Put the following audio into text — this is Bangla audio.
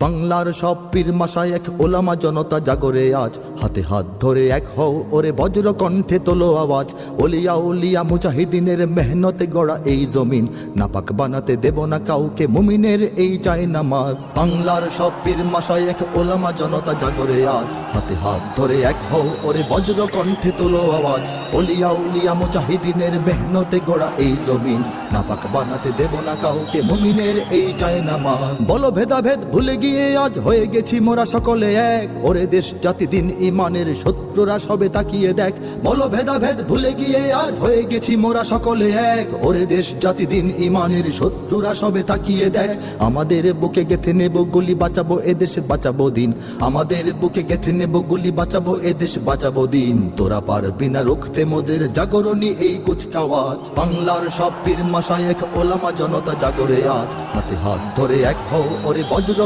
বাংলার সব পীর মাশায়েখ ওলামা জনতা জাগরে আজ, হাতে হাত ধরে এক হও ওরে বজ্র কণ্ঠে তোলো আওয়াজ। ওলিয়া উলিয়া মুজাহিদিনের মেহনতে গড়া এই জমিন, নাপাক বানাতে দেব না কাউকে মুমিনের এই চায় নামাজ। বাংলার সব পীর মাশায়েখ ওলামা জনতা জাগরে আজ, হাতে হাত ধরে এক হও ওরে বজ্র কণ্ঠে তোলো আওয়াজ। ওলিয়া উলিয়া মুজাহিদিনের মেহনতে গড়া এই জমিন, নাপাক বানাতে দেব না কাউকে মুমিনের এই চায় নামাজ। বলো ভেদাভেদ ভুলে গিয়ে আজ হয়ে গেছি মোরা সকলে এক, ওরে দেশ জাতি দিন ইমানের শত্রুরা সবে তাকিয়ে দেখ। বলো ভেদাভেদ ভুলে গিয়ে আজ হয়ে গেছি মোরা সকলে এক, ওরে দেশ জাতি দিন ইমানের শত্রুরা সবে তাকিয়ে দেখ। আমাদের বুকে গেথে নেব গুলি, বাঁচাবো এদেশ বাঁচাবো দিন। আমাদের বুকে গেথে নেব গুলি, বাঁচাবো এদেশ বাঁচাবো দিন। তোরা পারবি না রুখতে মোদের জাগরণী এই কুচকাওয়াজ। বাংলার সব পীর মাশায়েখ ওলামা জনতা জাগরে আজ, হাতে হাত ধরে এক হও ওরে বজ্র